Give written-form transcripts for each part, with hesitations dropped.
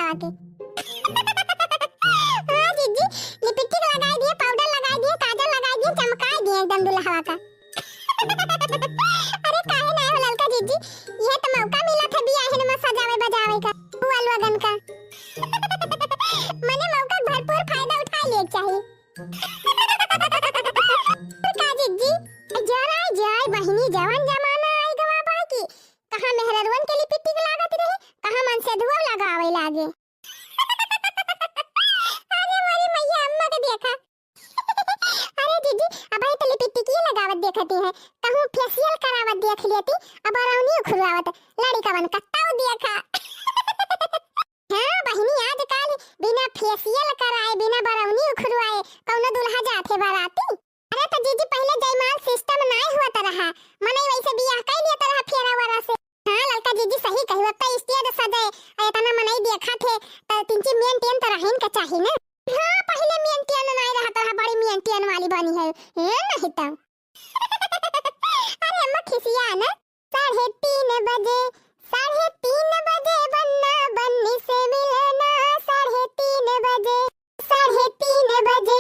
दुल्हा के। हाँ जीजी, लिपस्टिक लगा दिए, पाउडर लगा दिए, काजल लगा दिए, चमका दिए एकदम दुल्हा का। अरे काहे ना हो ललका जीजी, यह तो मौका मिला था बियाह में सजावे बजावे का, हुआ लगन का। मने मौका भरपूर फायदा उठा ले चाहिए। का जीजी, जय बहिनी जवान जमाना आई गवा बाकी, कहां मेहरवन के लिपस्टिक लागत रही, कहां मन से धुआ लगावे लागे। अरे मारी मैया अम्मा के देखा। अरे जीजी, अब तो लिपस्टिक ही लगावत देखती है, कहूं फेशियल करावत देख लेती, अब राउनी खुरवावत लड़ी का बन कत्ताऊ देखा। हां बहिनी, आजकल बिना फेशियल कराए बिना बरौनी खुरवाए कौनो दुल्हा जाथे बाराती। अरे तो जीजी पहले जयमाल सिस्टम नहीं हुआ रहा, मने वैसे बियाह कर लिया तरह फेरा वाला से। हां लड़का जीजी सही कहवा, त स्टेज सजाए एतना मने देखा थे त तीन मेन टेन त रहन का चाहिए ना। हां पहले मेन टेन नहीं रहा त बड़ी मेन टेन वाली बनी है नहीं त। अरे अम्मा खिसिया ना, 3:30 बजे 3:30 बजे बन्ना बन्नी से मिलना, 3:30 बजे 3:30 बजे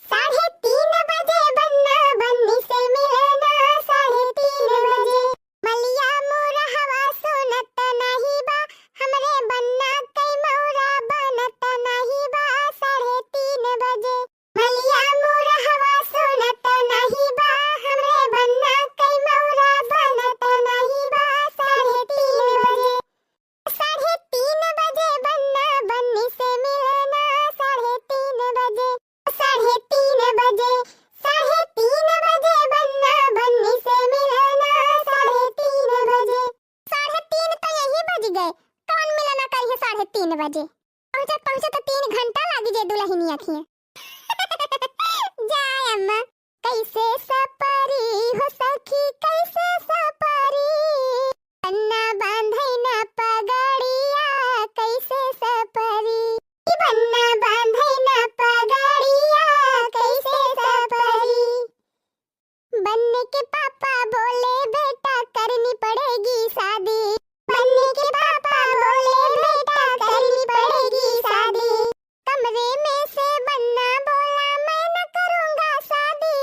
3:30 बजे बन्ना बन्नी से मिलना, 3:30 बजे मलिया मोरा हवा सुनत नहीं बा, हमरे बन्ना कई मौरा बनत नहीं बा, 3:30 बजे मलिया मोरा हवा सुनत नहीं बा, हमरे बन्ना कई मौरा बनत नहीं बा, 3:30 बजे 3:30 बजे बन्ना बन्नी से मिलना, 3:30 बजे 3:30 बजे 3:30 बजे बन्ना बन्नी से मिलना, 3:30 बजे 3:30 तो यही बज गए, कौन मिलना करिए 3:30 बजे, पहुंचे तो 3 घंटा लगी जे दुल्हनी अखिए। जाय अम्मा कैसे सपरी हो सखी कैसे सपरी, बन्ना बांधई ना पगड़िया कैसे सपरी, बन्ना बांधई ना पगड़िया कैसे सपरी। बन्ने के पापा बोले बेटा करनी पड़ेगी शादी, बन्ने के पापा बोले बेटा करनी पड़ेगी शादी, कमरे में से बन्ना बोला मैं न करूंगा शादी,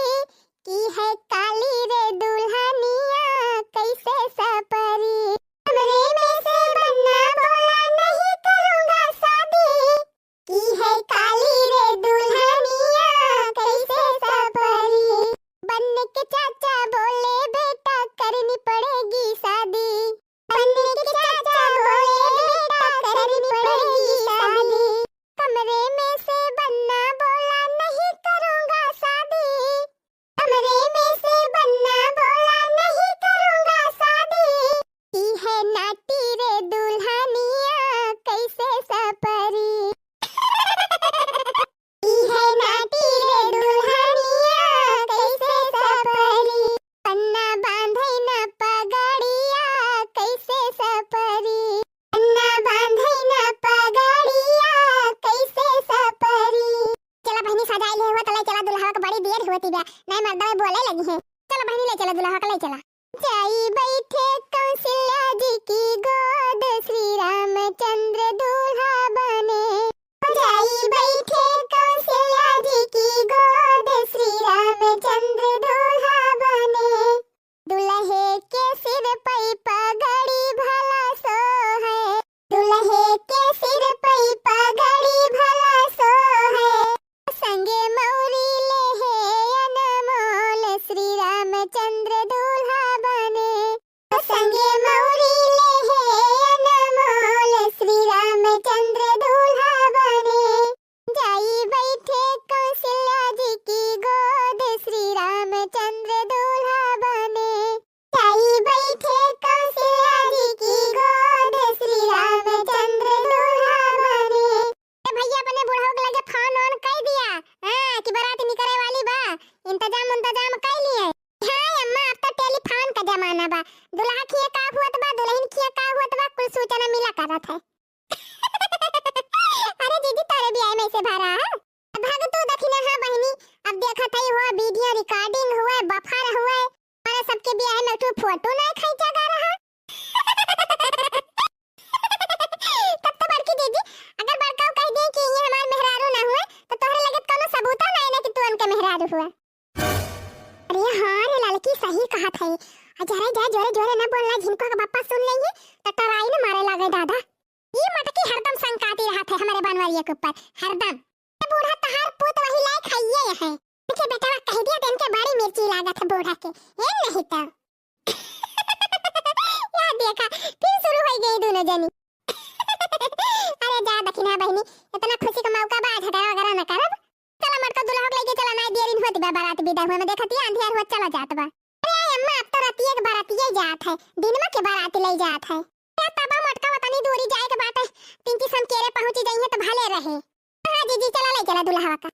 की है काली रे दुल्हनिया कैसे सपरी, कमरे में से बन्ना बोला नहीं करूंगा शादी, की है काली रे दुल्हनिया कैसे सपरी। बन्ने के चाचा बोले बेटा करनी पड़ेगी शादी, बन्ने के चाचा बोले बेटा करनी पड़ेगी शादी, कमरे में से बन्ना बोला नहीं करूंगा शादी, कमरे में से बन्ना बोला नहीं करूंगा शादी, की है नाटी रे दुल्हनिया कैसे सपरी, की है नाटी रे दुल्हनिया कैसे सपरी, बन्ना बांधई ना पगड़िया कैसे सपरी, बन्ना बांधई ना पगड़िया कैसे सपरी। चला बहनी सजाई ले हुआ तले चला, दुल्हा का बड़ी देर होती बा, नहीं मर्दा में बोले लगी है, चला बहनी ले चला दुल्हा का ले चला। जाई बैठे कौशल्या जी की गोद, श्री रामचंद्र दूल्हा बने, जाई बैठे कौशल्या जी की गोद, श्री रामचंद्र दूल्हा बने, दुल्हे के सिर पे पगड़ी भला सो है, दुल्हे के सिर पे पगड़ी भला सो है, संगे मौरी ले है अनमोल, श्री रामचंद्र दूल्हा बने, संगे मौरी ले है अनमोल, श्री रामचंद्र दूल्हा बने, जाई बैठे कौशल्या जी की गोद, श्री रामचंद्र दूल्हा बने, जाई बैठे कौशल्या जी की गोद, श्री रामचंद्र दूल्हा बने। भैया अपने बुढ़ऊ के लगे फोन ऑन कर दिया, हां कि बारात निकले वाली बा, इंतजाम कर लिए। हां अम्मा अब तो टेलीफोन का जमाना बा, दुल्हा खिए का हुत बा दुल्हन खिए का हुत बा कुल सूचना मिला करत है। अरे दीदी तारे भी आई में से भरा भाग तो दखिना हां बहनी, अब देखा थई हुआ वीडियो रिकॉर्डिंग हुआ बफर हुआ, हमारे सबके ब्याह में तो फोटो नहीं खींचा जा रहा। तब तो बड़की दीदी अगर चालू हुआ। अरे हाँ रे लड़की सही कहा था। जरा जा जोरे जोरे न बोलना, जिनको का बापा सुन लेंगे तो टराई न मारे लगे दादा। ये मटकी हरदम संकाती रहा था हमारे बनवारिया के ऊपर हरदम। ये बूढ़ा तहार पुत वही लाई खाइए है। के बेटा कह दिया दिन के बड़ी मिर्ची लागत है बूढ़ा के। ये नहीं तो या देखा फिर शुरू हो गई दोनों जनी। अरे जा दखिना बहनी, इतना खुशी का मौका बा, झगड़ा वगैरह न करब। चला मटका दुल्हा के लेके चला, ना देरी होती बा, बारात विदा हुए में देखती अंधियार हुआ चला जात बा। अरे अम्मा अब तो रातिए के बारातिए जात है, दिन में के बाराती ले जात है। या तबा मटका वतनी दूरी जाए के बाटे, पिंकी सम केरे पहुंची जाइए तो भले रहे। हां जीजी चला ले चला दुल्हा का।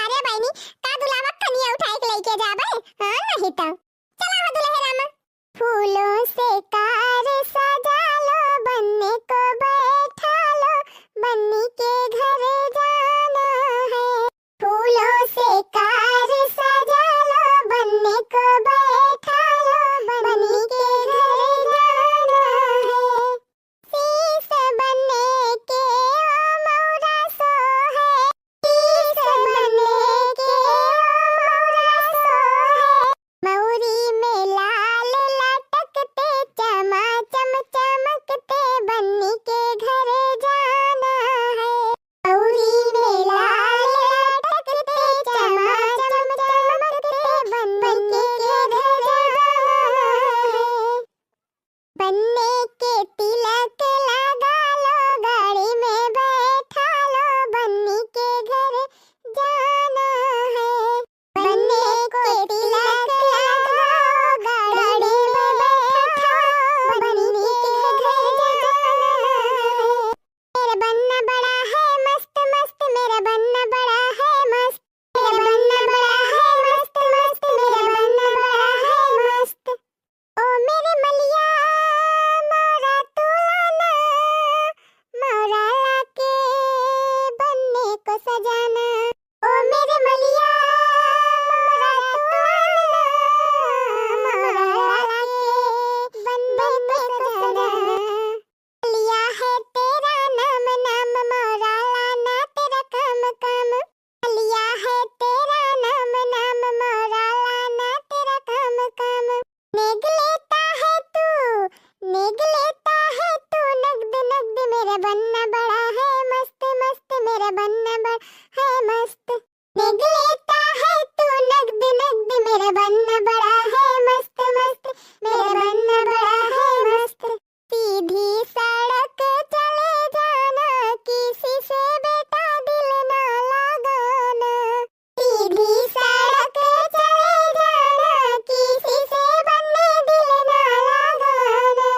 अरे बहनी का दुल्हा कनिया उठाए के लेके जाबे? हां नहीं तो चला हो दुल्हे रामा। फूलों से कार सजा लो, बनने को बैठा लो, बन्नी के घर जाना है। फूलों से कार सजा लो, बनने को बैठा लो, बन्नी के घर जाना है। शीश बनने के ओ मौरा सो है, शीश बनने के ओ मौरा सो है। मौरी में लाल लटकते चमाचम चमकते, बन्नी के घर जाना है। मौरी में लाल लटकते चमाचम चमकते, बन्नी के घर जाना है। बन्ने के तिलक लगा लो, गाड़ी में बैठा लो, बन्नी के घर जाना है। बन्ने को तिलक लगाओ, गाड़ी में बैठा लो, बन्नी के घर जाना है। मेरा बन्ना बड़ा है मस्त मस्त, मेरा बन्ना बड़ा है मस्त, मेरा बन्ना बड़ा है मस्त मस्त, मेरा बन्ना बड़ा है मस्त। ओ मेरे मलिया मोरा तुलाना, मोरा लाके बन्ने को सजाना। ओ मेरे मलिया मोरा तुलाना, मोरा लाके बन्ने को सजाना। लिया है तेरा नाम नाम, मोरा लाना तेरा काम काम। लिया है तेरा नाम नाम, मोरा लाना तेरा काम काम। नेग लेता है तू, नेग लेता है तू, नगद नगद, मेरा बन्ना बड़ा है मस्त मस्त, मेरा बन्ना बड़ा है मस्त। नेग लेता है तू, नगद नगद, मेरा बन्ना बड़ा है मस्त मस्त, मेरा बन्ना बड़ा है मस्त। सीधी सड़क चले जाना, किसी से बेटा दिल ना लगाना। सीधी सड़क चले जाना, किसी से बन्ने दिल ना लगाना।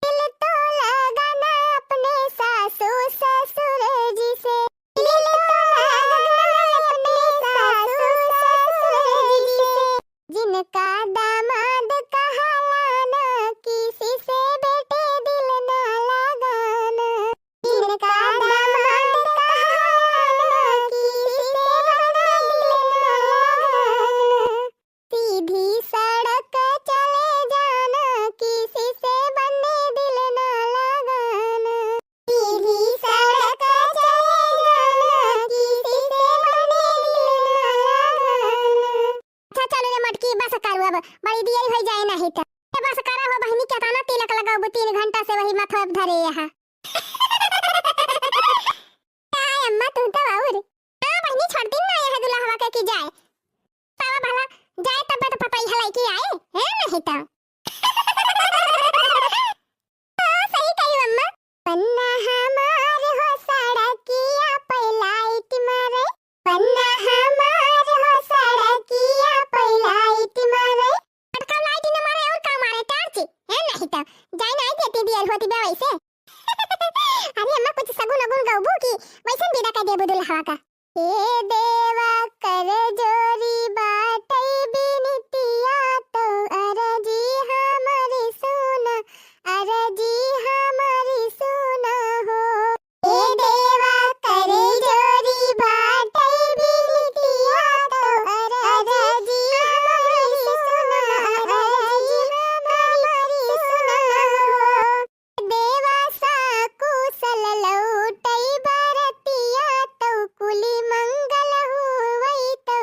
दिल तो लगाना अपने सासू ससुर जी से, दिल तो लगाना अपने सासू ससुर जी से। जिनका दामाद कहलाना, किसी से बेटे दिल ना लगाना। जिनका दामाद कहलाना, किसी से बेटे दिल ना लगाना। सीधी सड़क चले जाना, किसी से बन्ने दिल ना लगाना। सीधी सड़क चले जाना, किसी से बन्ने दिल ना लगाना। अच्छा चलो रे मटकी बस करू, अब बड़ी देर हो जाए नहीं तो। ये बस करा हो बहनी, क्या ताना तिलक लगाओ 3 घंटा से वही माथा धरे यहाँ। आय अम्मा तू तो और हां बहनी छोड़ दिन ना यह दुल्हा के की जाए। सावा भला जाए तब तो पता ही हलाई की आए है नहीं तो। हाँ, सही कही अम्मा। बन्ना हमार हो सड़किया पे लाइट मारे, बन्ना हमार हो सड़किया पे लाइट मारे। अटका लाइट न मारे और का मारे टार्च है नहीं तो जाए नहीं देती देर होती बे वैसे। अरे अम्मा कुछ सगुन अगुन गाऊबू की वैसे विदा कर देबू दुल्हा का। ए देवा कर जोरी बाटई बिनतिया, तो अरजी हमारी सुना, अरजी हमारी सुना हो। ए देवा कर जोरी बाटई बिनतिया, तो अरजी हमारी सुना, अरजी हमारी सुना हो। देवा सा कुशल लौटई बरतिया, तो कुली मंगल हुई तो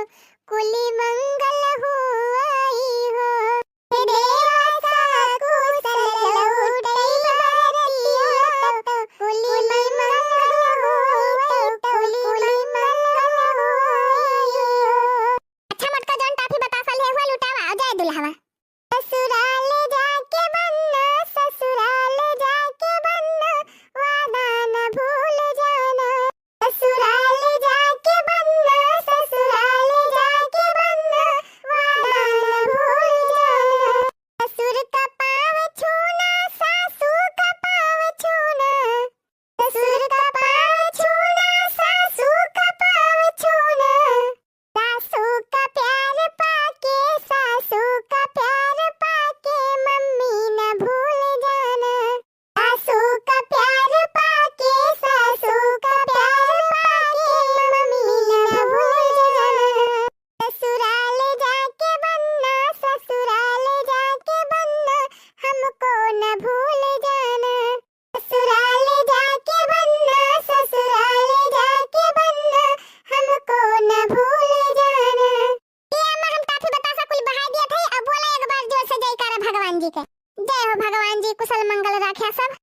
भगवान जी के। जय हो भगवान जी, कुशल मंगल रखे सब।